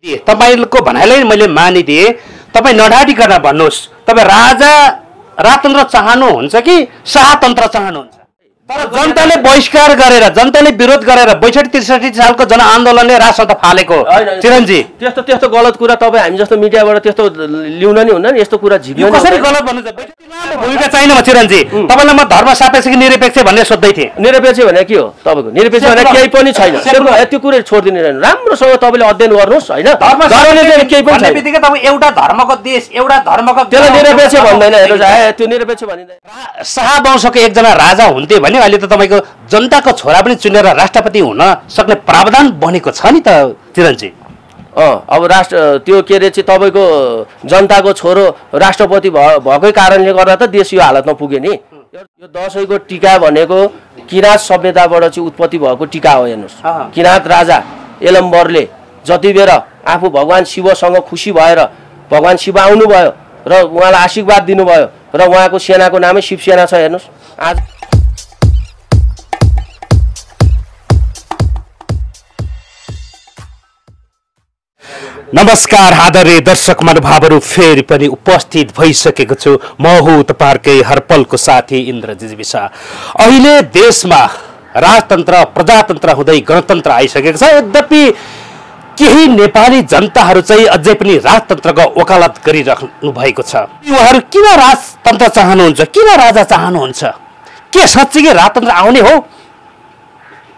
तपाईको भनाइलाई मैले मानिदिए। तपाईँ नढाडिकन भन्नुहोस्, तपाईँ राजा राजतन्त्र चाहनुहुन्छ कि शाहतन्त्र चाहनुहुन्छ? तर जनताले बहिष्कार गरेर, जनताले विरोध गरेर 62-63 सालको जनआन्दोलनले राजसत्ता फालेको चिरञ्जी। त्यस्तो गलत कुरा तपाईँ हामी जस्तो मिडियाबाट त्यस्तो ल्याउन नि हुन्न नि। यस्तो कुरा झिक्नु कसरी गलत भन्नुहुन्छ? भूमिका चाहिन म चिरञ्जी। तपाईँलाई म धर्म सापेक्ष कि निरपेक्ष भन्ने सोध्दै थिएँ। निरपेक्ष भने के हो तपाईँको? निरपेक्ष भने केही पनि छैन। त्यो कुरा छोडिदिनु रहेन। राम्रोसँग तपाईँले अध्ययन गर्नुहोस् होइन। धर्मले केही पनि छैन। बित्तिकै तपाईँ एउटा धर्मको देश, एउटा धर्मको त्यसलाई निरपेक्ष भन्दैन। हेर्नुहोस् त्यो निरपेक्ष भनिँदैन। शाहवंशको एकजना राजा हुन्थे भने अहिले त तपाईँको जनताको छोरा पनि चुनेर राष्ट्रपति हुन सक्ने प्रावधान बनेको छ नि त चिरञ्जी। अब त्यो के अरे चाहिँ तपाईँको जनताको छोरो राष्ट्रपति भएकै कारणले गर्दा त देश यो हालतमा पुग्यो नि। यो दसैँको टीका भनेको किराँत सभ्यताबाट चाहिँ उत्पत्ति भएको टीका हो। हेर्नुहोस्, किराँत राजा यलम्बरले जति बेर आफू भगवान् शिवसँग खुसी भएर भगवान् शिव आउनुभयो र उहाँलाई आशीर्वाद दिनुभयो र उहाँको सेनाको नामै शिवसेना छ। हेर्नुहोस् आज नमस्कार आदरणीय दर्शक महानुभावहरू, फेरि पनि उपस्थित भइसकेको छु। म हुँ तपाईँहरूकै हरपलको साथी इन्द्रजित विसा। अहिले देशमा राजतन्त्र प्रजातन्त्र हुँदै गणतन्त्र आइसकेको छ। यद्यपि केही नेपाली जनताहरू चाहिँ अझै पनि राजतन्त्रको वकालत गरिराख्नु भएको छ। उहाँहरू किन राजतन्त्र चाहनुहुन्छ, किन राजा चाहनुहुन्छ? के साँच्चै राजतन्त्र आउने हो?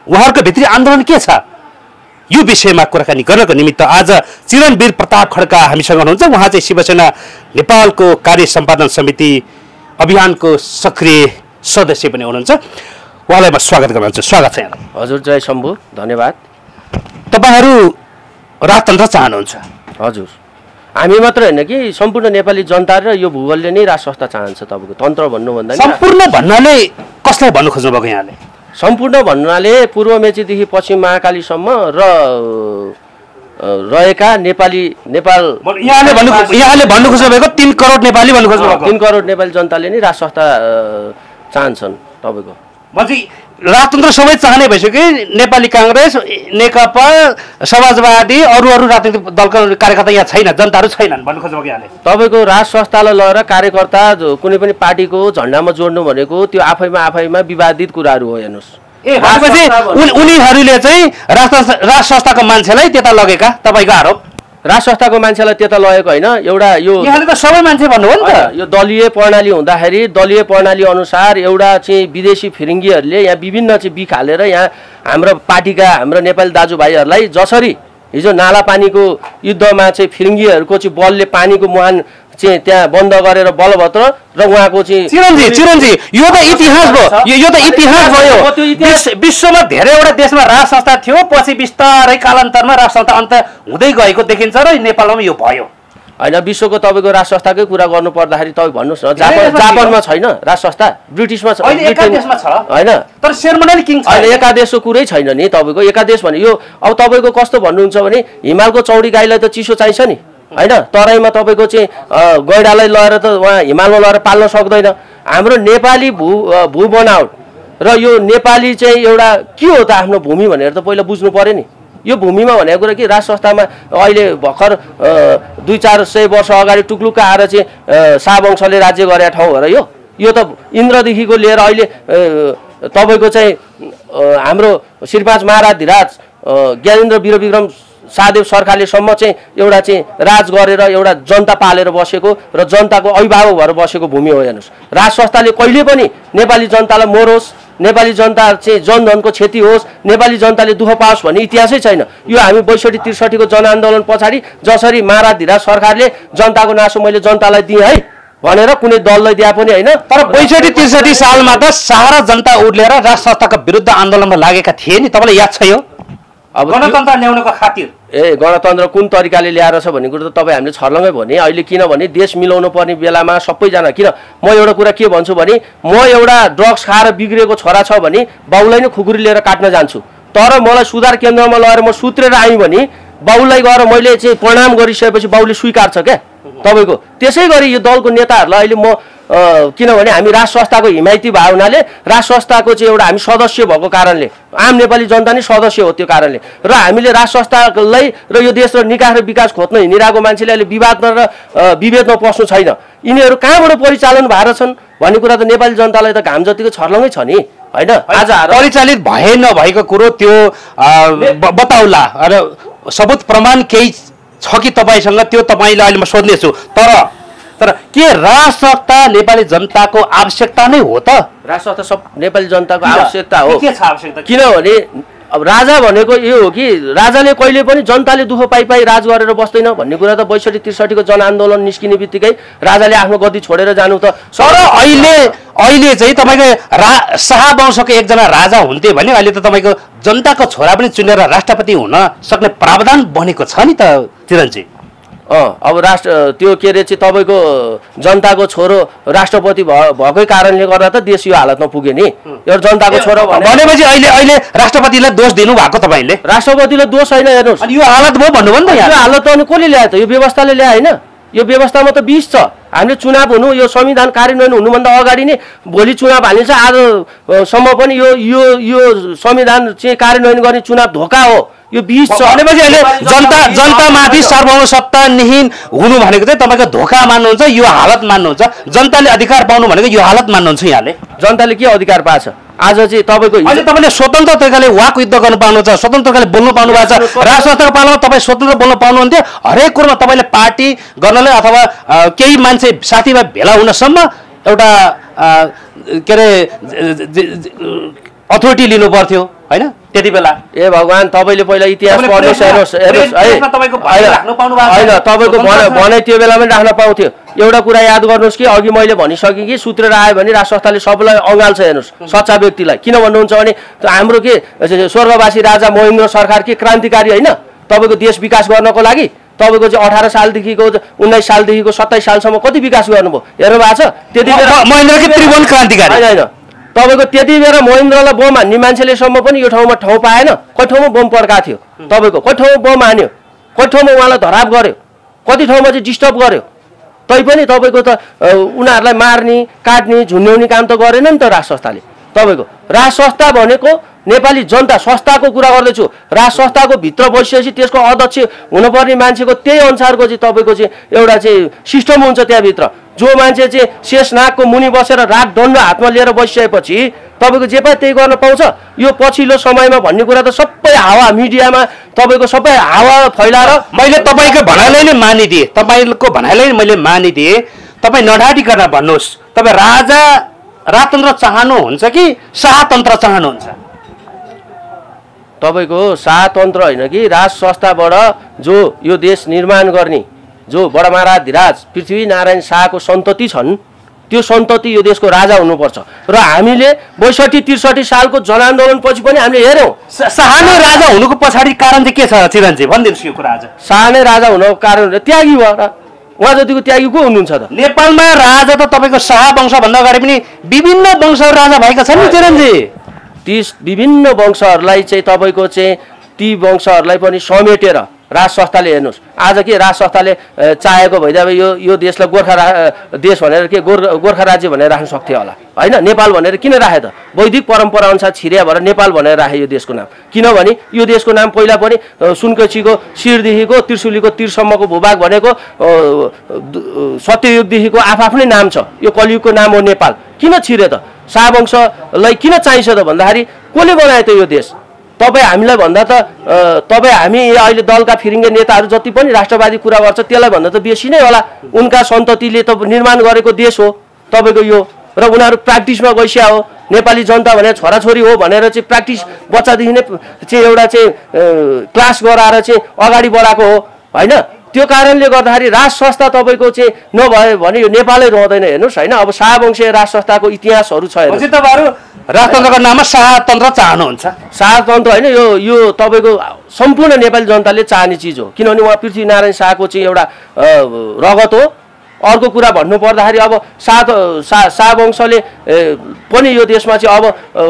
उहाँहरूको भित्री आन्दोलन के छ? यो विषयमा कुराकानी गर्नको निमित्त आज चिरणवीर प्रताप खड्का हामीसँग हुनुहुन्छ। उहाँ चाहिँ शिवसेना नेपालको कार्य सम्पादन समिति अभियानको सक्रिय सदस्य पनि हुनुहुन्छ। उहाँलाई म स्वागत गर्न चाहन्छु। स्वागत छ यहाँ। हजुर, जय शम्भु, धन्यवाद। तपाईँहरू राजतन्त्र चाहनुहुन्छ? हजुर, हामी मात्र होइन कि सम्पूर्ण नेपाली जनता र यो भूगोलले नै राज संस्था चाहन्छ। तपाईँको तन्त्र भन्नुभन्दा सम्पूर्ण भन्नाले कसलाई भन्नु खोज्नु भएको यहाँले? सम्पूर्ण भन्नाले पूर्व मेचीदेखि पश्चिम महाकालीसम्म रहेका नेपाली नेपाल यहाँले भन्नु खोज्नु भएको 3 करोड नेपाली भन्नु खोज्नु भएको? 3 करोड नेपाली जनताले नै राज संस्था चाहन्छन्। तपाईँको राजतन्त्र सबै चाहने भइसक्यो कि नेपाली काङ्ग्रेस, नेकपा, समाजवादी, अरू राजनीतिक दलका कार्यकर्ता यहाँ छैन, जनताहरू छैनन् भन्नु खोज्नु भएको यहाँले? तपाईँको राज संस्थालाई लगेर कार्यकर्ता कुनै पनि पार्टीको झन्डामा जोड्नु भनेको त्यो आफैमा विवादित कुराहरू हो। हेर्नुहोस्, उनीहरूले चाहिँ राज संस्थाको मान्छेलाई त्यता लगेका तपाईँको आरोप? राज संस्थाको मान्छेलाई त्यता लगेको होइन। एउटा यो यहाँले त सबै मान्छे भन्नुभयो नि त। यो दलीय प्रणाली हुँदाखेरि दलीय प्रणाली अनुसार एउटा चाहिँ विदेशी फिरिङ्गीहरूले यहाँ विभिन्न चाहिँ बिख हालेर यहाँ हाम्रो पार्टीका हाम्रो नेपाली दाजुभाइहरूलाई जसरी हिजो नाला पानीको युद्धमा चाहिँ फिरिङ्गीहरूको चाहिँ बलले पानीको मुहान चाहिँ त्यहाँ बन्द गरेर बलभद्र र उहाँको चाहिँ चिरञ्जी यो त इतिहास भयो। यो त इतिहास भयो। विश्वमा धेरैवटा देशमा राज संस्था थियो, पछि बिस्तारै कालान्तरमा राज संस्था अन्त हुँदै गएको देखिन्छ र नेपालमा यो भयो होइन। विश्वको तपाईँको राज संस्थाकै कुरा गर्नु पर्दाखेरि तपाईँ भन्नुहोस् न, जापानमा छैन राज संस्था? ब्रिटिसमा छ होइन? तर सेरेमोनियल किङ छैन। एकादेशको कुरै छैन नि तपाईँको। एकादेश भने यो अब तपाईँको कस्तो भन्नुहुन्छ भने हिमालको चौडी गाईलाई त चिसो चाहिन्छ नि होइन? तराईमा तपाईँको चाहिँ गैडालाई लगेर त उहाँ हिमालमा लगेर पाल्न सक्दैन। हाम्रो नेपाली भू बनावट र यो नेपाली चाहिँ एउटा के हो त आफ्नो भूमि भनेर त पहिला बुझ्नु पर्यो नि। यो भूमिमा भनेको कुरा कि राज संस्थामा अहिले भर्खर 200-400 वर्ष अगाडि टुक्लुक्क आएर चाहिँ शाहवंशले राज्य गरेका ठाउँ हो र यो त इन्द्रदेखिको लिएर अहिले तपाईँको चाहिँ हाम्रो श्रीपाँच महाराधिराज ज्ञानेन्द्र वीरविक्रम शाहदेव सरकारलेसम्म चाहिँ एउटा चाहिँ राज गरेर एउटा जनता पालेर बसेको र जनताको अभिभावक भएर बसेको भूमि हो। हेर्नुहोस्, राज संस्थाले कहिले पनि नेपाली जनतालाई मरोस्, नेपाली जनता चाहिँ जनधनको क्षति होस्, नेपाली जनताले दुःख पाओस् भन्ने इतिहासै छैन। यो हामी 62-63 को जनआन्दोलन पछाडि जसरी महाराधिराज सरकारले जनताको नासो मैले जनतालाई दिएँ है भनेर कुनै दललाई दिए पनि होइन। तर 62-63 सालमा त सारा जनता उर्लेर राज संस्थाको विरुद्ध आन्दोलनमा लागेका थिए नि, तपाईँलाई याद छ यो? अब गणतन्त्र ल्याउनको खातिर गणतन्त्र कुन तरिकाले ल्याएर छ भन्ने कुरो त तपाईँ हामीले छर्लङ्गै भने। अहिले किनभने देश मिलाउनु पर्ने बेलामा सबैजना किन म एउटा कुरा के भन्छु भने म एउटा ड्रग्स खाएर बिग्रेको छोरा छ भने बाउलाई नै खुकुरी लिएर काट्न जान्छु। तर मलाई सुधार केन्द्रमा लगेर म सुत्रेर आएँ भने बाउलाई गएर मैले चाहिँ प्रणाम गरिसकेपछि बाउले स्वीकार्छ क्या तपाईँको। त्यसै गरी यो दलको नेताहरूलाई अहिले म किनभने हामी राज संस्थाको हिमायती भएको हुनाले राज संस्थाको चाहिँ एउटा हामी सदस्य भएको कारणले आम नेपाली जनता नै सदस्य हो त्यो कारणले र हामीले राज संस्थालाई र यो देश र निकास र विकास खोज्न हिँडिरहेको मान्छेले अहिले विवादमा र विभेदमा पस्नु छैन। यिनीहरू कहाँबाट परिचालन भएर छन् भन्ने कुरा त नेपाली जनतालाई त घाम जतिको छर्लङै छ नि होइन। आज परिचालित भए नभएको कुरो त्यो बताउला र सबुत प्रमाण केही छ कि तपाईँसँग त्यो तपाईँलाई अहिले म सोध्नेछु। तर के राज संस्था नेपाली जनताको आवश्यकता नै हो त? राज संस्था सब नेपाली जनताको आवश्यकता हो। के छ आवश्यकता? किनभने अब राजा भनेको यो हो कि राजाले कहिले पनि जनताले दुःख पाइ राज गरेर बस्दैन भन्ने कुरा त 62-63 को जनआन्दोलन निस्किने बित्तिकै राजाले आफ्नो गद्दी छोडेर जानु त। तर अहिले चाहिँ तपाईँको शाह वंशको एकजना राजा हुन्थे भने अहिले त तपाईँको जनताको छोरा पनि चुनेर राष्ट्रपति हुन सक्ने प्रावधान बनेको छ नि त चिरञ्जी। अब त्यो के अरे चाहिँ तपाईँको जनताको छोरो राष्ट्रपति भएकै कारणले गर्दा त देश यो हालतमा पुग्यो नि। यो जनताको छोरो भनेपछि अहिले राष्ट्रपतिलाई दोष दिनु भएको तपाईँले? राष्ट्रपतिले दोष होइन, हेर्नुहोस् यो हालत भयो भन्नु भन्नु यो हालत त अनि कसले ल्यायो त? यो व्यवस्थाले ल्यायो होइन। यो व्यवस्थामा त बिस छ। हामीले चुनाव हुनु यो संविधान कार्यान्वयन हुनुभन्दा अगाडि नै भोलि चुनाव हालिन्छ। आजसम्म पनि यो संविधान चाहिँ कार्यान्वयन गर्ने चुनाव धोका हो। यो 20 छ भनेपछि अहिले जनतामाथि सार्वभौम सत्ताहीन हुनु भनेको चाहिँ तपाईँको धोका मान्नुहुन्छ, यो हालत मान्नुहुन्छ। जनताले अधिकार पाउनु भनेको यो हालत मान्नुहुन्छ यहाँले? जनताले के अधिकार पाएछ? आज चाहिँ तपाईँको अहिले तपाईँले स्वतन्त्र तरिकाले वाक युद्ध गर्नु पाउनुहुन्छ, स्वतन्त्र तरिकाले बोल्नु पाउनु भएको छ। राज संस्थाको पालामा तपाईँ स्वतन्त्र बोल्न पाउनुहुन्थ्यो। हरेक कुरोमा तपाईँले पार्टी गर्नलाई अथवा केही मान्छे साथीभाइ भेला हुनसम्म एउटा के अरे अथोरिटी लिनु पर्थ्यो होइन त्यति बेला। ए भगवान, तपाईँले पहिला इतिहास पढ्नुहोस्, हेर्नुहोस् होइन तपाईँको भनाइ त्यो बेलामा राख्न पाउँथ्यो। एउटा कुरा याद गर्नुहोस् कि अघि मैले भनिसकेँ कि सुत्रेर आयो भने राज संस्थाले सबैलाई अँगाल्छ। हेर्नुहोस् सच्चा व्यक्तिलाई किन भन्नुहुन्छ भने हाम्रो के स्वर्गवासी राजा महेन्द्र सरकार के क्रान्तिकारी होइन? तपाईँको देश विकास गर्नको लागि तपाईँको चाहिँ 18 सालदेखिको 19 सालदेखिको 27 सालसम्म कति विकास गर्नुभयो हेर्नु भएको छ? त्यति बेला महेन्द्रकै त्रिभुवन क्रान्तिकारी होइन। तपाईँको त्यति बेला महेन्द्रलाई बम हान्ने मान्छेलेसम्म पनि यो ठाउँमा ठाउँ पाएन। कति ठाउँमा बम पड्काएको थियो तपाईँको, कति ठाउँमा बम हान्यो, कति ठाउँमा उहाँलाई धराप गर्यो, कति ठाउँमा चाहिँ डिस्टर्ब गर्यो। तैपनि तपाईँको त उनीहरूलाई मार्ने काट्ने झुन्ड्याउने काम त गरेन नि त राज संस्थाले। तपाईँको राज संस्था भनेको नेपाली जनता संस्थाको कुरा गर्दैछु। राज संस्थाको भित्र बसिएपछि त्यसको अध्यक्ष हुनुपर्ने मान्छेको त्यही अनुसारको चाहिँ तपाईँको चाहिँ एउटा चाहिँ सिस्टम हुन्छ त्यहाँभित्र। जो मान्छे चाहिँ शेषनागको मुनि बसेर रात दण्ड हातमा लिएर बसिसकेपछि तपाईँको जे पनि त्यही गर्न पाउँछ। यो पछिल्लो समयमा भन्ने कुरा त सबै हावा मिडियामा तपाईँको सबै हावा फैलाएर मैले तपाईँको भनाइलाई नै मानिदिएँ, तपाईँको भनाइलाई मैले मानिदिएँ। तपाईँ नढाटिकन भन्नुहोस्, तपाईँ राजतन्त्र चाहनुहुन्छ कि शाहतन्त्र चाहनुहुन्छ? तपाईँको शाहतन्त्र होइन कि राज संस्थाबाट जो यो देश निर्माण गर्ने जो बडा महाराज पृथ्वीनारायण शाहको सन्तति छन् त्यो सन्तति यो देशको राजा हुनुपर्छ। र हामीले 62-63 सालको जनआन्दोलन पछि पनि हामीले हेऱ्यौँ शाह नै राजा हुनुको पछाडि कारण चाहिँ के छ चिरञ्जी? भनिदिनुहोस् यो कुरा। आज शाह नै राजा हुनुको कारण त्यागी भयो र उहाँ जतिको त्यागी को हुनुहुन्छ त? नेपालमा राजा त तपाईँको शाह वंशभन्दा अगाडि पनि विभिन्न वंशहरू राजा भएका छन् नि चिरञ्जी। ती विभिन्न वंशहरूलाई चाहिँ तपाईँको चाहिँ ती वंशहरूलाई पनि समेटेर राज संस्थाले हेर्नुहोस्। आज के राज संस्थाले चाहेको भइदिए यो देशलाई गोर्खा देश भनेर के गोर्खा राज्य भनेर राख्न सक्थ्यो होला होइन? नेपाल भनेर किन राखे त? वैदिक परम्परा अनुसार छिरिया भएर नेपाल भनेर राखे यो देशको नाम। किनभने यो देशको नाम पहिला पनि सुनकोसीको शिरदेखिको त्रिशुलीको तीरसम्मको भूभाग भनेको सत्ययुगदेखिको आफ्नै नाम छ। यो कलियुगको नाम हो नेपाल। किन छिर्यो त? शाहवंशलाई किन चाहिन्छ त भन्दाखेरि कसले बनायो त यो देश? तपाईँ हामीलाई भन्दा त तपाईँ हामी अहिले दलका फिरिङ्गे नेताहरू जति पनि राष्ट्रवादी कुरा गर्छ त्यसलाई भन्दा त बेसी नै होला। उनका सन्ततिले त निर्माण गरेको देश हो तपाईँको यो। र उनीहरू प्र्याक्टिसमा गइसक्या हो। नेपाली जनता भनेर छोराछोरी हो भनेर चाहिँ प्र्याक्टिस बच्चादेखि नै चाहिँ एउटा चाहिँ क्लास गराएर चाहिँ अगाडि बढाएको हो होइन? त्यो कारणले गर्दाखेरि राज संस्था तपाईँको चाहिँ नभयो भने यो नेपालै रहँदैन। हेर्नुहोस् होइन, अब शाहवंशीय राज संस्थाको इतिहासहरू छ। तपाईँहरू राजतन्त्रको नाममा शाहतन्त्र चाहनुहुन्छ? शाहतन्त्र होइन, यो तपाईँको सम्पूर्ण नेपाली जनताले चाहने चिज हो। किनभने उहाँ पृथ्वीनारायण शाहको चाहिँ एउटा रगत हो। अर्को कुरा भन्नु पर्दाखेरि अब शाहवंशले पनि यो देशमा चाहिँ अब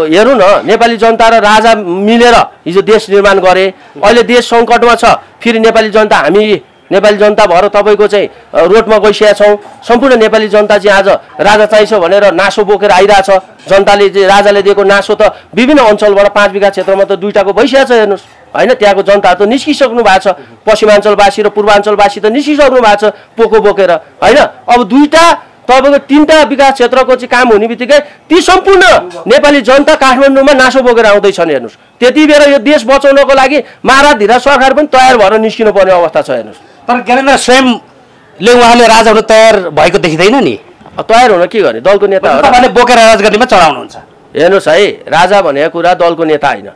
हेरौँ न, नेपाली जनता र राजा मिलेर हिजो देश निर्माण गरे। अहिले देश सङ्कटमा छ, फेरि नेपाली जनता हामी नेपाली जनता भएर तपाईँको चाहिँ रोडमा गइसकेका छौँ। सम्पूर्ण नेपाली जनता चाहिँ आज राजा चाहिन्छ भनेर नासो बोकेर आइरहेछ। जनताले चाहिँ राजाले दिएको नासो त विभिन्न अञ्चलबाट 5 बिघा क्षेत्रमा त 2टाको भइसकेको छ हेर्नुहोस् होइन। त्यहाँको जनताहरू त निस्किसक्नु भएको छ, पश्चिमाञ्चलवासी र पूर्वाञ्चलवासी त निस्किसक्नु भएको छ पोको बोकेर होइन। अब 2टा तपाईँको 3टा विकास क्षेत्रको चाहिँ काम हुने बित्तिकै ती सम्पूर्ण नेपाली जनता काठमाडौँमा नासो बोकेर आउँदैछन् हेर्नुहोस्। त्यति बेला यो देश बचाउनको लागि महाराज सरकार पनि तयार भएर निस्किनु पर्ने अवस्था छ हेर्नुहोस्। तर ज्ञानेन्द्र स्वयंले उहाँले राजा हुन तयार भएको देखिँदैन नि। तयार हुन के गर्ने, दलको नेता तपाईँले बोकेर राजगद्दीमा चढाउनुहुन्छ। हेर्नुहोस् है, राजा भनेको कुरा दलको नेता होइन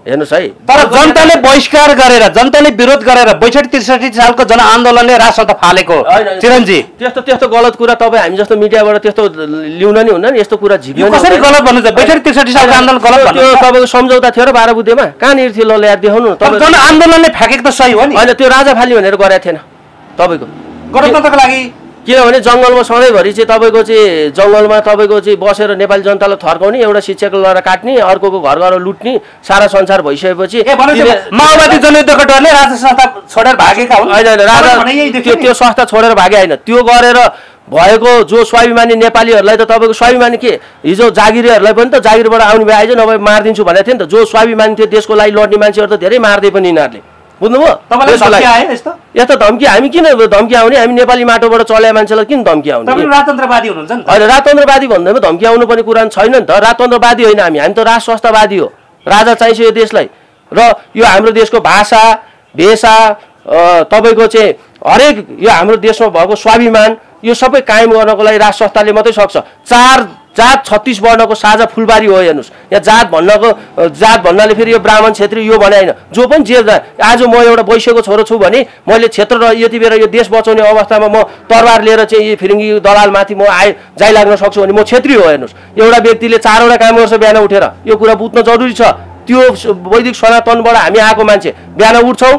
हेर्नुहोस् है। तर जनताले बहिष्कार गरेर, जनताले विरोध गरेर 62-63 सालको जनआन्दोलनले राज संस्था फालेको चिरञ्जी, त्यस्तो गलत कुरा तपाईँ हामी जस्तो मिडियाबाट त्यस्तो ल्याउन नि हुन्न नि। यस्तो कुरा झिक्नु कसरी गलत भन्नुहुन्छ? 62-63 सालको आन्दोलन गलत भन्नु? त्यो तपाईँको सम्झौता थियो र 12 बुद्धेमा कहाँनिर थियो ल ल्याएर देखाउनु। तर जनआन्दोलनले फ्याँकेको त सही हो नि होइन, त्यो राजा फाल्ने भनेर गरेको थिएन तपाईँको गणतन्त्रको लागि। किनभने जङ्गलमा सधैँभरि चाहिँ तपाईँको चाहिँ जङ्गलमा तपाईँको चाहिँ बसेर नेपाली जनतालाई थर्काउने, एउटा शिक्षकको लहरा काट्ने, अर्कोको घर घर लुट्ने सारा संसार भइसकेपछि माओवादी जनयुद्धको डरले राजा संस्था छोडेर भागेका हुन्। होइन राजा त्यो संस्था छोडेर भागे होइन, त्यो गरेर भएको जो स्वाभिमानी नेपालीहरूलाई त तपाईँको स्वाभिमानी के हिजो जागिरीहरूलाई पनि त जागिरबाट आउने भए आइज नभए मारिदिन्छु भनेको थियो नि त। जो स्वाभिमानी थियो देशको लागि लड्ने मान्छेहरू त धेरै मार्दै पनि यिनीहरूले, बुझ्नुभयो? यस्तो धम्की हामी किन धम्की आउने? हामी नेपाली माटोबाट चल्या मान्छेलाई किन धम्की आउने? राजतन्त्रवादी हुनुहुन्छ नि। होइन, राजतन्त्रवादी भन्दैमा धम्की आउनु पर्ने कुरा छैन नि त। राजतन्त्रवादी होइन हामी त राज संस्थावादी हो। राजा चाहिन्छ यो देशलाई र यो हाम्रो देशको भाषा भेषा तपाईँको चाहिँ हरेक यो हाम्रो देशमा भएको स्वाभिमान यो सबै कायम गर्नको लागि राज संस्थाले मात्रै सक्छ। 4 जात 36 वर्णको साझा फुलबारी हो हेर्नुहोस्। यहाँ जात भन्नाले फेरि यो ब्राह्मण क्षेत्री यो भने होइन, जो पनि जे आज म एउटा वैश्यको छोरो छु भने मैले क्षेत्र र यति बेला यो देश बचाउने अवस्थामा म तरबार लिएर चाहिँ फिरिङ्गी दलालमाथि म जाइ लाग्न सक्छु भने म क्षेत्री हो हेर्नुहोस्। एउटा व्यक्तिले 4वटा काम गर्छ बिहान उठेर, यो कुरा बुझ्न जरुरी छ। त्यो वैदिक सनातनबाट हामी आएको मान्छे बिहान उठ्छौँ,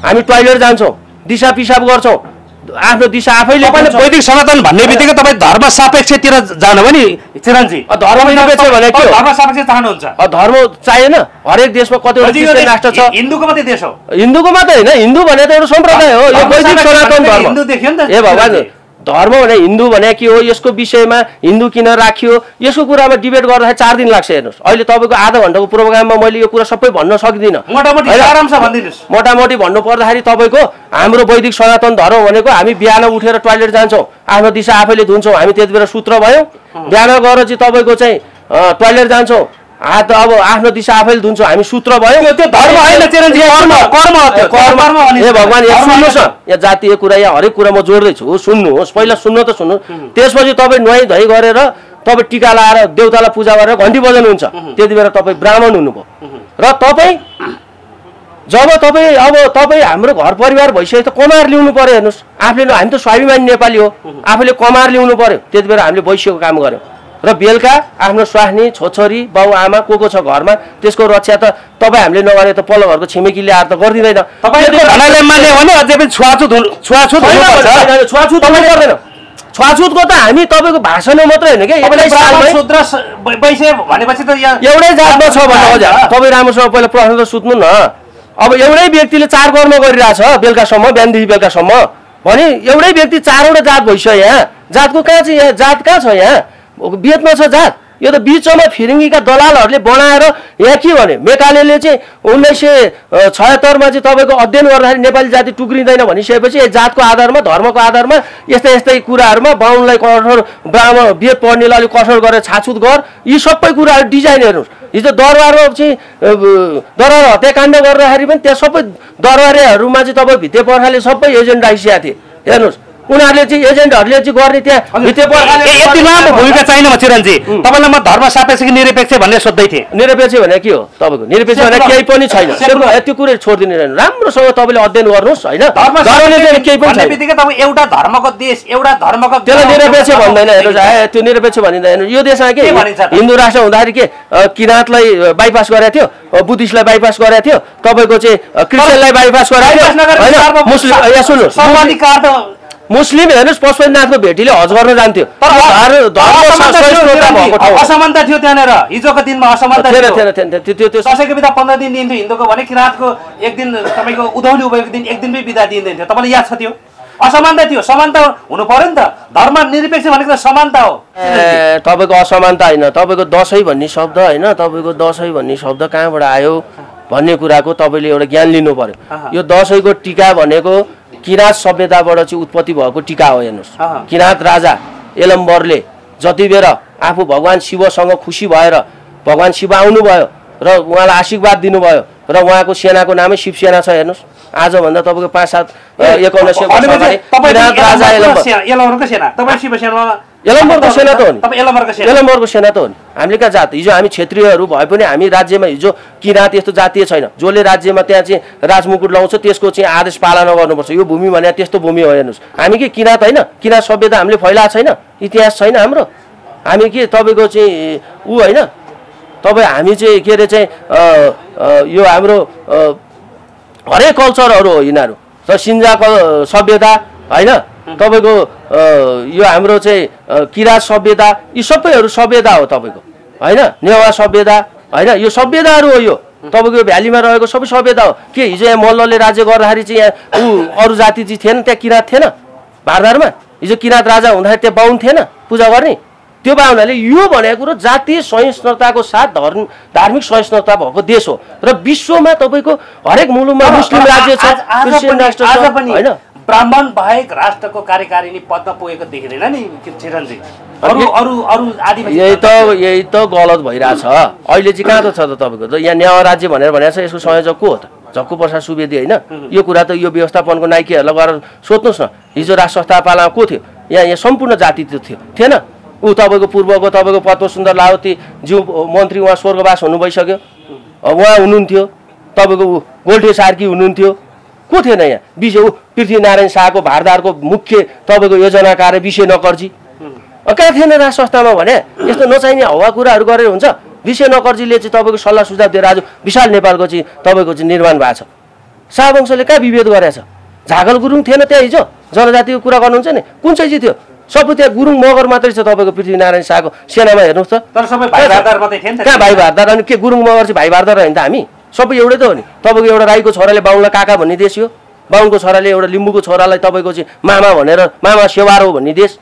हामी टोयलेट जान्छौँ, दिशा पिसाब गर्छौँ, आफ्नो दिशा आफैले। वैदिक सनातन भन्ने बित्तिकै तपाईँ धर्म सापेक्षतिर जानुभयो नि चिरञ्जी। धर्म निरपेक्ष भने के हो? धर्म सापेक्ष चाहनुहुन्छ? धर्म चाहिएन। हरेक देशमा कतिवटा क्रिस्चियन राष्ट्र छ। हिन्दूको मात्रै देश हो? हिन्दूको मात्रै होइन, हिन्दू भने त एउटा सम्प्रदाय हो। यो वैदिक सनातन धर्म हिन्दू देखियो नि त। ए भगवान, धर्म भने हिन्दू भने के हो, यसको विषयमा हिन्दू किन राखियो, यसको कुरामा डिबेट गर्दाखेरि 4 दिन लाग्छ हेर्नुहोस्। अहिले तपाईँको आधा घन्टाको प्रोग्राममा मैले यो कुरा सबै भन्न सक्दिनँ। मोटामोटी भन्नु पर्दाखेरि तपाईँको हाम्रो वैदिक सनातन धर्म भनेको हामी बिहान उठेर टोयलेट जान्छौँ, आफ्नो दिशा आफैले धुन्छौँ, हामी त्यति बेला सूत्र भयौँ। बिहान गएर चाहिँ तपाईँको चाहिँ टोयलेट जान्छौँ, हात अब आफ्नो दिशा आफैले धुन्छौँ, हामी सूत्र भयौँ। त्यो धर्म होइन चिरञ्जी, कर्म। ए भगवान, यहाँ सुन्नुहोस् न, यहाँ जातीय कुरा यहाँ हरेक कुरा म जोड्दैछु, सुन्नुहोस्। पहिला सुन्नु त सुन्नु, त्यसपछि तपाईँ नुहाइ धुवाइ गरेर तपाईँ टिका लाएर देउतालाई पूजा गरेर घन्टी बजाउनुहुन्छ, त्यति बेला तपाईँ ब्राह्मण हुनुभयो। र तपाईँ जब तपाईँ हाम्रो घर परिवार भइसक्यो त कमार ल्याउनु पर्यो हेर्नुहोस्। आफूले हामी त स्वाभिमानी नेपाली हो, आफूले कमार ल्याउनु पर्यो। त्यति बेला हामीले वैश्यको काम गऱ्यौँ र बेलुका आफ्नो स्वास्नी छोरी बाउ आमा को छ घरमा त्यसको रक्षा त तपाईँ हामीले नगरे त पल्लो घरको छिमेकीले आएर त गरिदिँदैन। छुवाछुतको त हामी तपाईँको भाषामा मात्रै होइन क्या, एउटै जातमा छ भन्नु हो। तपाईँ राम्रोसँग पहिला प्रश्न त सुत्नु न। अब एउटै व्यक्तिले 4 कर्म गरिरहेछ बेलुकासम्म, बिहानदेखि बेलुकासम्म भने एउटै व्यक्ति 4वटा जात भइसक्यो। यहाँ जातको कहाँ छ? यहाँ जात कहाँ छ? यहाँ बेदमा छ जात। यो त बिचमा फिरिङ्गीका दलालहरूले बनाएर यहाँ के भने मेकालेले चाहिँ 1976मा चाहिँ तपाईँको अध्ययन गर्दाखेरि नेपाली जाति टुक्रिँदैन भनिसकेपछि जातको आधारमा धर्मको आधारमा यस्तै कुराहरूमा बाहुनलाई कठोर ब्राह्मण वेद पढ्नेलाई अलिक कठोर गरेर छाछुत गर, यी सबै कुराहरू डिजाइन हेर्नुहोस्। हिजो दरबारमा चाहिँ दरबार हत्याकाण्ड गर्दाखेरि पनि त्यहाँ सबै दरबारेहरूमा चाहिँ तपाईँ भित्ते पर्खाले सबै एजेन्ट आइसकेका थिए हेर्नुहोस्। उनीहरूले चाहिँ एजेन्टहरूले चाहिँ गर्ने त्यहाँ भित्ते पर्खाले यति लामो भूमिका चाहिन चिरञ्जी। तपाईँलाई म धर्म सापेक्ष कि निरपेक्ष भन्ने सोध्दै थिएँ। निरपेक्ष भने के हो? तपाईँको निरपेक्ष भने केही पनि छैन। त्यो कुरो छोडिदिनु रहेन, राम्रोसँग तपाईँले अध्ययन गर्नुहोस् होइन। धर्मले केही पनि छैन। तपाईँ एउटा धर्मको देश, एउटा धर्मको, त्यसलाई निरपेक्ष भन्दैन हेर्नुहोस्। त्यो निरपेक्ष भनिँदैन। यो देशमा के हिन्दू राष्ट्र हुँदाखेरि के किराँतलाई बाइपास गरेको थियो, बुद्धिस्टलाई बाइपास गरेको थियो, तपाईँको चाहिँ क्रिस्चियनलाई बाइपास गरेको थियो होइन। मुस्लिम यहाँ सुन्नुहोस्, मुस्लिम हेर्नुहोस् पशुपतिनाथको भेटीले हज गर्न जान्थ्यो असमानता थियो त्यहाँनिर हिजोको दिनमा असमानता त्यो दसैँको बिदा 15 दिन दिन्थ्यो हिन्दूको भने किराँतको एक दिन तपाईँको उधौली उभेको दिन एक दिनमै बिदा दिँदैन थियो तपाईँलाई याद छ त्यो असमानता थियो समानता हुनु पर्यो नि त धर्म निरपेक्ष भनेको त समानता हो तपाईँको असमानता होइन तपाईँको दसैँ भन्ने शब्द होइन तपाईँको दसैँ भन्ने शब्द कहाँबाट आयो भन्ने कुराको तपाईँले एउटा ज्ञान लिनु पर्यो यो दसैँको टीका भनेको किराँत सभ्यताबाट चाहिँ उत्पत्ति भएको टीका हो हेर्नुहोस् किराँत राजा यलम्बरले जति बेर आफू भगवान् शिवसँग खुसी भएर भगवान् शिव आउनुभयो र उहाँलाई आशीर्वाद दिनुभयो र उहाँको सेनाको नामै शिवसेना छ हेर्नुहोस् आजभन्दा तपाईँको 5-7-51 राजा यलम्बरको सेना त हो नि यलम्बरको सेना त हो नि हामीले कहाँ जात हिजो हामी क्षेत्रीयहरू भए पनि हामी राज्यमा हिजो किराँत यस्तो जातीय छैन जसले राज्यमा त्यहाँ चाहिँ राजमुकुट लाउँछ त्यसको चाहिँ आदेश पालना गर्नुपर्छ यो भूमि भने त्यस्तो भूमि हो हेर्नुहोस् हामी के किराँत होइन किराँत सभ्यता हामीले फैलाएको छैन इतिहास छैन हाम्रो हामी के तपाईँको चाहिँ ऊ होइन तपाईँ हामी चाहिँ के अरे चाहिँ यो हाम्रो हरेक कल्चरहरू हो यिनीहरू र सिन्जाको सभ्यता होइन तपाईँको यो हाम्रो चाहिँ किराँत सभ्यता यी सबैहरू सभ्यता हो तपाईँको होइन नेवा सभ्यता होइन यो सभ्यताहरू हो यो तपाईँको भ्यालीमा रहेको सबै सभ्यता हो के हिजो यहाँ मल्लले राज्य गर्दाखेरि चाहिँ यहाँ अरू जाति चाहिँ थिएन त्यहाँ किराँत थिएन भारदारमा हिजो किराँत राजा हुँदाखेरि त्यहाँ बाहुन थिएन पूजा गर्ने त्यो भावनाले यो भनेको कुरो जातीय सहिष्णुताको साथ धार्मिक सहिष्णुता भएको देश हो र विश्वमा तपाईँको हरेक मुलुकमा मुस्लिम राज्य छ क्रिस्चियन राष्ट्र छ होइन ब्राह्मण बाहेक राष्ट्रको कार्यकारिणी पदमा पुगेको देखिँदैन नि चिरञ्जी यही त गलत भइरहेछ अहिले चाहिँ कहाँ त छ त तपाईँको त यहाँ न्याय राज्य भनेर भनेको छ यसको संयोजक को हो त झक्कु प्रसाद सुवेदी होइन यो कुरा त यो व्यवस्थापनको नाइकेहरूलाई गएर सोध्नुहोस् न हिजो राष्ट्र संस्थापालमा को थियो यहाँ सम्पूर्ण जाति थियो थिएन ऊ तपाईँको पूर्वको तपाईँको पद्मसुन्दर लावती ज्यू मन्त्री उहाँ स्वर्गवास हुनु भइसक्यो उहाँ हुनुहुन्थ्यो तपाईँको गोल्ठे सार्की हुनुहुन्थ्यो को थिएन यहाँ विषय पृथ्वीनारायण शाहको भारदारको मुख्य तपाईँको योजनाकार विषय नकर्जी कहाँ थिएन राज संस्थामा भने यस्तो नचाहिने हवा कुराहरू गरेर हुन्छ विषय नकर्जीले चाहिँ तपाईँको सल्लाह सुझाव दिएर आज विशाल नेपालको चाहिँ तपाईँको चाहिँ निर्माण भएको छ शाहवंशले कहाँ विभेद गरेछ झागल गुरुङ थिएन त्यहाँ हिजो जनजातिको कुरा गर्नुहुन्छ नि कुन चाहिँ थियो सबै त्यहाँ गुरुङ मगर मात्रै छ तपाईँको पृथ्वीनारायण शाहको सेनामा हेर्नुहोस् त कहाँ भाइ भारदार अनि के गुरुङ मगर चाहिँ भाइ भारदार होइन त हामी सबै एउटै त हो नि तपाईँको एउटा राईको छोराले बाहुनलाई काका भन्ने देश हो बाहुनको छोराले एउटा लिम्बूको छोरालाई तपाईँको चाहिँ मामा भनेर मामा सेवार हो भन्ने देश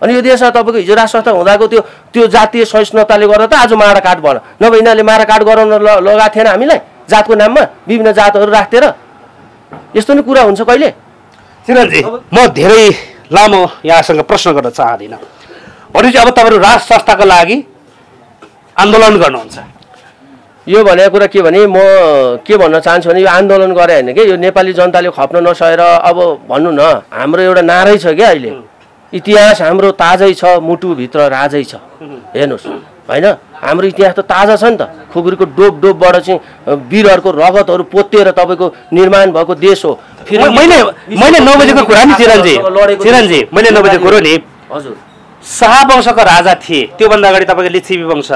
अनि यो देशमा तपाईँको हिजो राज संस्था हुँदाको त्यो जातीय सहिष्णुताले गर्दा त आज माराकाट भन नभए यिनीहरूले माराकाट गराउन लगाएको थिएन हामीलाई जातको नाममा विभिन्न जातहरू राख्थेर यस्तो नै कुरा हुन्छ कहिले चिरञ्जी म धेरै लामो यहाँसँग प्रश्न गर्न चाहदिनँ भनेपछि अब तपाईँहरू राज संस्थाको लागि आन्दोलन गर्नुहुन्छ यो भनेको कुरा के भने म के भन्न चाहन्छु भने यो आन्दोलन गरे होइन कि यो नेपाली जनताले खप्न नसकेर अब भन्नु न हाम्रो एउटा नारै छ क्या अहिले इतिहास हाम्रो ताजै छ मुटुभित्र राजै छ हेर्नुहोस् होइन हाम्रो इतिहास त ताजा छ नि त खुकुरीको डोबबाट चाहिँ वीरहरूको रगतहरू पोतेर तपाईँको निर्माण भएको देश हो मैले 9 बजेको कुरा नि चिरञ्जी मैले 9 बजेको कुरो नि हजुर शाहवंशको राजा थिए त्योभन्दा अगाडि तपाईँको लिच्छवी वंश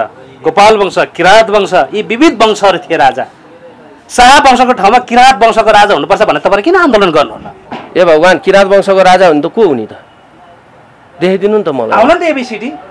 गोपाल वंश किराँत वंश यी विविध वंशहरू थिए राजा शाहवंशको ठाउँमा किराँत वंशको राजा हुनुपर्छ भने तपाईँले किन आन्दोलन गर्नुहुन्न ए भगवान् किराँत वंशको राजा हुनु त को हुने त देखाइदिनु नि त मलाई आउन नि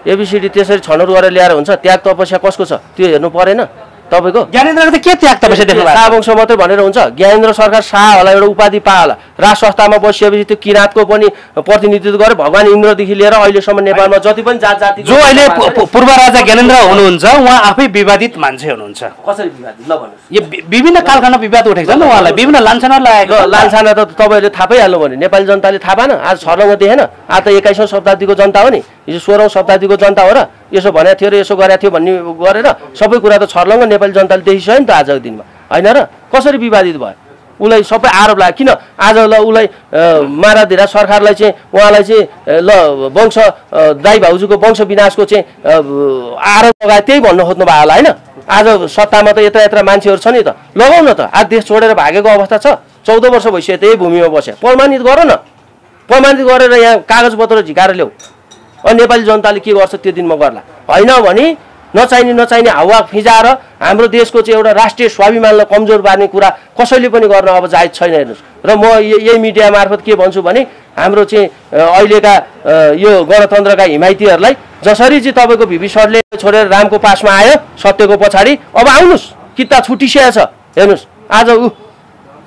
एबिसिडी त्यसरी छनौट गरेर ल्याएर हुन्छ त्याग तपस्या कसको छ त्यो हेर्नु परेन तपाईँको ज्ञानेन्द्रको त के त्याग तपस्या देख्नु भएको शाहवंश मात्रै भनेर हुन्छ ज्ञानेन्द्र सरकार शाह होला एउटा उपाधि पाला राज संस्थामा बसिएपछि त्यो किराँतको पनि प्रतिनिधित्व गरे भगवान् इन्द्रदेखि लिएर अहिलेसम्म नेपालमा जति पनि जात जाति जो अहिले पूर्व राजा ज्ञानेन्द्र हुनुहुन्छ उहाँ आफै विवादित मान्छे हुनुहुन्छ कसरी विवादित ल भन्नुहोस् यो विभिन्न कालखण्डमा विवाद उठेको छ नि उहाँलाई विभिन्न लान्छना लागेको लान्छना त तपाईँहरूले थाहा पाइहाल्नु भने नेपाली जनताले थाहा पाएन आज छर्लङ्ग देखेन आज त 21औं शताब्दीको जनता हो नि हिजो 16औं शताब्दीको जनता हो र यसो भनेको थियो र यसो गरेको थियो भन्ने गरेर सबै कुरा त छर्लङ्ग नेपाली जनताले देखिसक्यो नि त आजको दिनमा होइन र कसरी विवादित भयो उसलाई सबै आरोप लाग्यो किन आज ल उसलाई माराधिरा सरकारलाई चाहिँ उहाँलाई चाहिँ ल वंश दाइ भाउजूको वंश विनाशको चाहिँ आरोप लगाए त्यही भन्न खोज्नु भयो होला होइन आज सत्तामा त यत्र यत्र मान्छेहरू छ नि त लगाउन त आज देश छोडेर भागेको अवस्था छ 14 वर्ष भइसक्यो त्यही भूमिमा बस्यो प्रमाणित गर न प्रमाणित गरेर यहाँ कागज पत्र झिकाएर ल्याऊ अनि नेपाली जनताले के गर्छ त्यो दिनमा गर्ला होइन भने नचाहिने हावा फिजाएर हाम्रो देशको चाहिँ एउटा राष्ट्रिय स्वाभिमानलाई कमजोर पार्ने कुरा कसैले पनि गर्न अब जायज छैन हेर्नुहोस्। र म यही मिडिया मार्फत के भन्छु भने हाम्रो चाहिँ अहिलेका यो गणतन्त्रका हिमायतीहरूलाई जसरी चाहिँ तपाईँको भिपी सरले छोडेर रामको पासमा आयो सत्यको पछाडि, अब आउनुहोस्, किता छुटिसकेको छ हेर्नुहोस्। आज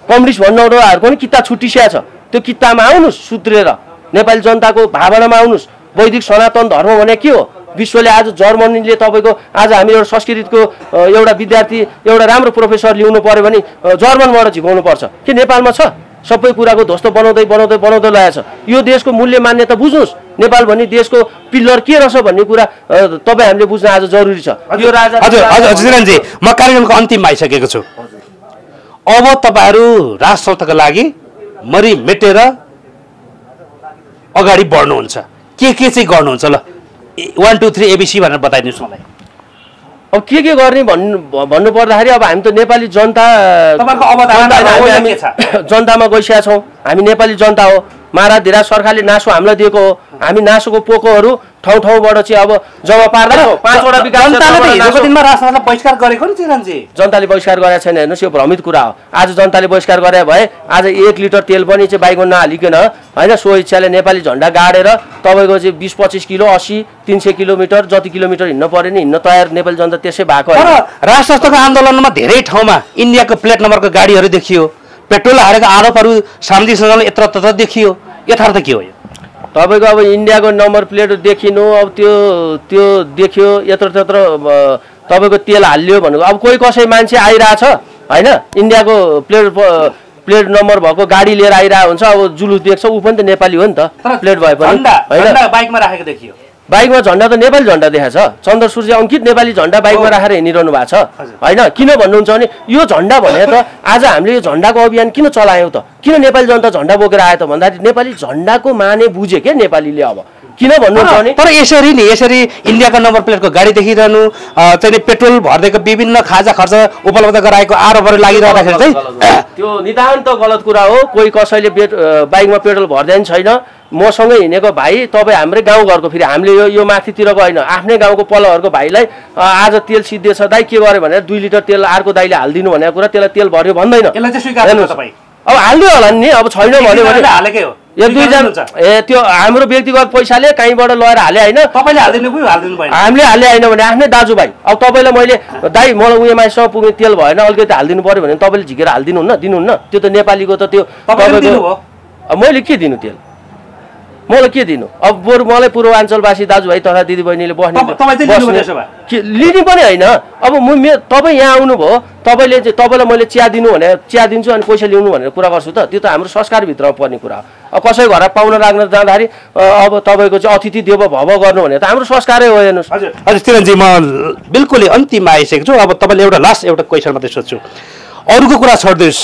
कम्युनिस्ट भन्नेहरूको पनि किता छुटिसकेको छ, त्यो कितामा आउनुहोस् सुध्रेर, नेपाली जनताको भावनामा आउनुहोस्। वैदिक सनातन धर्म भने के हो? विश्वले आज जर्मनीले तपाईँको आज हामी एउटा संस्कृतको एउटा विद्यार्थी एउटा राम्रो प्रोफेसर ल्याउनु पऱ्यो भने जर्मनबाट झिकाउनु पर्छ कि नेपालमा छ? सबै कुराको ध्वस्त बनाउँदै लगाएको छ। यो देशको मूल्य मान्यता बुझ्नुहोस्। नेपाल भन्ने देशको पिल्लर के रहेछ भन्ने कुरा तपाईँ हामीले बुझ्न आज जरुरी छ। यो राजा हजुर म कार्यक्रमको अन्तिममा आइसकेको छु। अब तपाईँहरू राष्ट्रका लागि मरि मेटेर अगाडि बढ्नुहुन्छ, के चाहिँ गर्नुहुन्छ? ल 1 2 3 ABC भनेर बताइदिनुहोस् मलाई। अब के गर्ने भन्नु पर्दाखेरि अब हामी त नेपाली जनता जनतामा गइसकेका छौँ। हामी नेपाली जनता हो। मारा धिरा सरकारले नासो हामीलाई दिएको हो। हामी नासोको पोकोहरू ठाउँबाट चाहिँ अब जम्मा पार्दैछौँ। 5वटा विकास बहिष्कार गरेको नि चिरञ्जी, जनताले बहिष्कार गरेको छैन हेर्नुहोस्। यो भ्रमित कुरा हो। आज जनताले बहिष्कार गरे भए आज 1 लिटर तेल पनि चाहिँ बाइकमा नहालिकन होइन सो इच्छाले नेपाली झन्डा गाडेर तपाईँको चाहिँ 20-25 किलो 80-300 किलोमिटर जति किलोमिटर हिँड्नु पऱ्यो नि हिँड्न तयार नेपाली जनता त्यसै भएको। राष्ट्रको आन्दोलनमा धेरै ठाउँमा इन्डियाको प्लेट नम्बरको गाडीहरू देखियो, पेट्रोल हारेको आरोपहरू सामाजिक सञ्जालमा यत्र तत्र देखियो। यथार्थ के हो यो? तपाईँको अब इन्डियाको नम्बर प्लेट देखिनु, अब त्यो देखियो यत्र त्यत्र तपाईँको तेल हालियो भनेको अब कोही कसै मान्छे आइरहेछ होइन इन्डियाको प्लेट नम्बर भएको गाडी लिएर आइरहेको हुन्छ। अब जुलुस देख्छ ऊ पनि त नेपाली हो नि त, प्लेट भए पनि होइन। बाइकमा राखेको देखियो, बाइकमा झन्डा त नेपाली झन्डा देखाएको छ। चन्द्र सूर्य अङ्कित नेपाली झन्डा बाइकमा राखेर हिँडिरहनु भएको छ होइन। किन भन्नुहुन्छ भने यो झन्डा भने त आज हामीले यो झन्डाको अभियान किन चलायौँ त? किन नेपाली जनता झन्डा बोकेर आयो त भन्दाखेरि नेपाली झन्डाको माने बुझ्यो क्या नेपालीले। अब किन भन्नुहुन्छ भने तर यसरी इन्डियाको नम्बर प्लेटको गाडी देखिरहनु चाहिँ पेट्रोल भरिदिएको विभिन्न खाजा खर्च उपलब्ध गराएको आरोपहरू लागिरहँदाखेरि चाहिँ त्यो नितान्त गलत कुरा हो। कोही कसैले बाइकमा पेट्रोल भर्दैन छैन। मसँगै हिँडेको भाइ तपाईँ हाम्रै गाउँघरको, फेरि हामीले यो माथितिरको होइन आफ्नै गाउँको पल्लोघरको भाइलाई आज तेल सिद्धिएछ दाइ के गर्यो भनेर 2 लिटर तेल अर्को दाइले हालिदिनु भनेको कुरा त्यसलाई तेल भर्यो भन्दैन। अब हालिदियो होला नि, अब छैन भन्यो भने हालेकै हो। यो 2 जना त्यो हाम्रो व्यक्तिगत पैसाले कहीँबाट लगेर हाले होइन, तपाईँले हालिदिनु भयो हालिदिनु भएन, हामीले हाले होइन भने आफ्नै दाजुभाइ। अब तपाईँलाई मैले दाइ मलाई उयोमाइसँग पुग्ने तेल भएन अलिकति हालिदिनु पऱ्यो भने तपाईँले झिकेर हालिदिनुहुन्न दिनुहुन्न? त्यो त नेपालीको त त्यो तपाईँको मैले के दिनु तेल? मलाई के दिनु? अब बरु मलाई पूर्वाञ्चलवासी दाजुभाइ तथा दिदीबहिनीले लिने पनि होइन। अब तपाईँ यहाँ आउनुभयो, तपाईँलाई मैले चिया दिनु भने चिया दिन्छु अनि पैसा ल्याउनु भनेर कुरा गर्छु त? त्यो त हाम्रो संस्कारभित्र पर्ने कुरा हो। अब कसै घर पाहुना राख्न जाँदाखेरि अब तपाईँको चाहिँ अतिथि देव भव गर्नु भने त हाम्रो संस्कारै हो हेर्नुहोस्। हजुर चिरञ्जी म बिल्कुलै अन्तिममा आइसकेको छु। अब तपाईँले एउटा क्वेसन मात्रै सोध्छु, अरूको कुरा छोडिदिनुहोस्,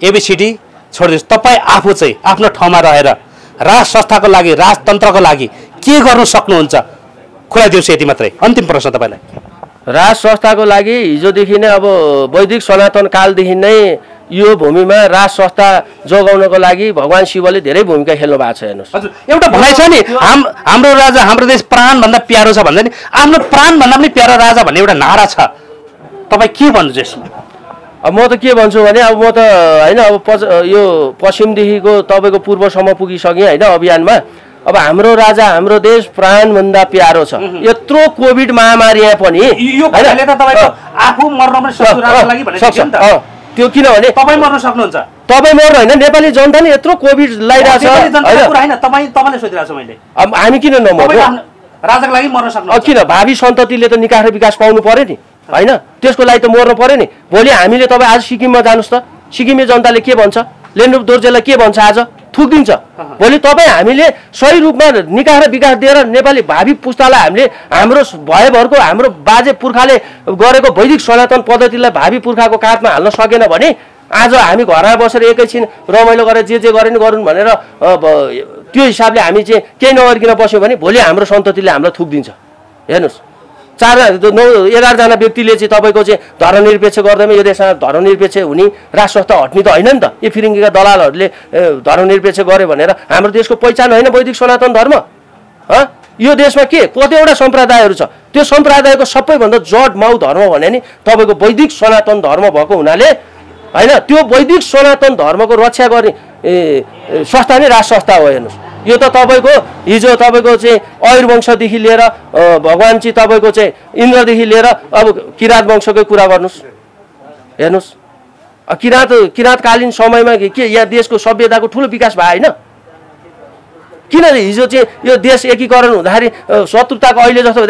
एबिसिडी छोडिदिनुहोस्, तपाईँ आफू चाहिँ आफ्नो ठाउँमा रहेर राज संस्थाको लागि राजतन्त्रको लागि के गर्न सक्नुहुन्छ? खुलाइदिनुहोस् यति मात्रै। अन्तिम प्रश्न तपाईँलाई। राज संस्थाको लागि हिजोदेखि नै अब वैदिक सनातन कालदेखि नै यो भूमिमा राज संस्था जोगाउनको लागि भगवान शिवले धेरै भूमिका खेल्नु भएको छ हेर्नुहोस्। हजुर एउटा भनाइ छ नि हाम्रो राजा हाम्रो देश प्राणभन्दा प्यारो छ भन्छ नि, आफ्नो प्राणभन्दा पनि प्यारो राजा भन्ने एउटा नारा छ। तपाईँ के भन्नुहुन्छ यसमा? अब म त के भन्छु भने अब म त होइन अब यो पश्चिमदेखिको तपाईँको पूर्वसम्म पुगिसकेँ होइन अभियानमा। अब हाम्रो राजा हाम्रो देश प्राणभन्दा प्यारो छ। यत्रो कोभिड महामारी यहाँ पनि त्यो किनभने तपाईँ मर्न सक्नुहुन्छ, तपाईँ मर्नु होइन नेपाली जनता नि यत्रो कोभिड लगाइरहेछ होइन। तपाईँले सोधिरहेको छु मैले, अब हामी किन नमर्नु? राजाको लागि मर्न सक्नुहुन्छ किन? भावी सन्ततिले त निकास र विकास पाउनु पर्यो नि होइन, त्यसको लागि त मर्नु पर्यो नि। भोलि हामीले तपाईँ आज सिक्किममा जानुहोस् त, सिक्किमे जनताले के भन्छ, लेन्डुप दोर्जेलाई के भन्छ आज थुकिदिन्छ। भोलि तपाईँ हामीले सही रूपमा निकास र विकास दिएर नेपाली भावी पुस्तालाई हामीले हाम्रो भएभरको हाम्रो बाजे पुर्खाले गरेको वैदिक सनातन पद्धतिलाई भावी पुर्खाको काँधमा हाल्न सकेन भने आज हामी घरमा बसेर एकैछिन रमाइलो गरेर जे गरे नि गरून् भनेर त्यो हिसाबले हामी चाहिँ केही नगरिकन बस्यौँ भने भोलि हाम्रो सन्ततिले हामीलाई थुकिदिन्छ। हेर्नुहोस् 11 जना व्यक्तिले चाहिँ तपाईँको चाहिँ धर्मनिरपेक्ष गर्दैमा यो देशमा धर्मनिरपेक्ष हुने राज संस्था हट्ने त होइन नि त। यो फिरिङ्गीका दलालहरूले धर्मनिरपेक्ष गर्यो भनेर हाम्रो देशको पहिचान होइन वैदिक सनातन धर्म। यो देशमा के कतिवटा सम्प्रदायहरू छ, त्यो सम्प्रदायको सबैभन्दा जड माउ धर्म भने नि तपाईँको वैदिक सनातन धर्म भएको हुनाले होइन, त्यो वैदिक सनातन धर्मको रक्षा गर्ने संस्था नै राज संस्था हो। हेर्नुहोस्, यो त तपाईँको हिजो तपाईँको चाहिँ अयुर वंशदेखि लिएर भगवान चाहिँ तपाईँको चाहिँ इन्द्रदेखि लिएर अब किराँत वंशकै कुरा गर्नुहोस्, हेर्नुहोस् किराँतकालीन समयमा के यहाँ देशको सभ्यताको ठुलो विकास भयो होइन? किन हिजो चाहिँ यो देश एकीकरण हुँदाखेरि शत्रुताको अहिले जस्तो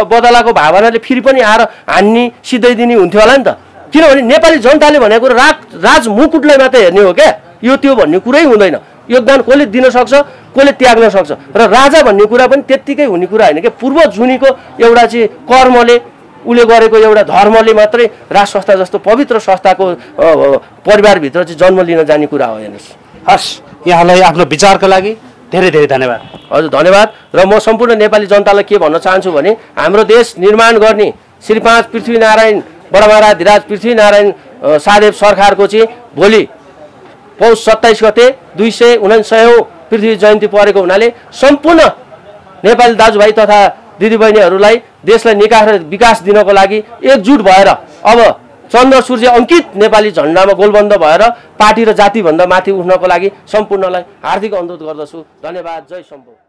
बदलाको भावनाले फेरि पनि आएर हान्ने सिधाइदिने हुन्थ्यो होला नि त? किनभने नेपाली जनताले भनेको कुरा राज मुकुटलाई मात्रै हेर्ने हो क्या, यो त्यो भन्ने कुरै हुँदैन। योगदान कसले दिन सक्छ, कसले त्याग्न सक्छ, र राजा भन्ने कुरा पनि त्यत्तिकै हुने कुरा होइन क्या। पूर्व जुनीको एउटा चाहिँ कर्मले उसले गरेको एउटा धर्मले मात्रै राज संस्था जस्तो पवित्र संस्थाको परिवारभित्र चाहिँ जन्म लिन जाने कुरा हो। हेर्नुहोस्, हस्, यहाँलाई आफ्नो विचारका लागि धेरै धेरै धन्यवाद। हजुर धन्यवाद। र म सम्पूर्ण नेपाली जनतालाई के भन्न चाहन्छु भने हाम्रो देश निर्माण गर्ने श्री 5 पृथ्वीनारायण बडामहाराज पृथ्वीनारायण सादेव सरकारको चाहिँ भोलि पौष 27 गते 249औं पृथ्वी जयन्ती परेको हुनाले सम्पूर्ण नेपाली दाजुभाइ तथा दिदीबहिनीहरूलाई देशलाई निकास र विकास दिनको लागि एकजुट भएर अब चन्द्र सूर्य अङ्कित नेपाली झन्डामा गोलबन्द भएर पार्टी र जातिभन्दा माथि उठ्नको लागि सम्पूर्णलाई हार्दिक अनुरोध गर्दछु। धन्यवाद। जय शम्भु।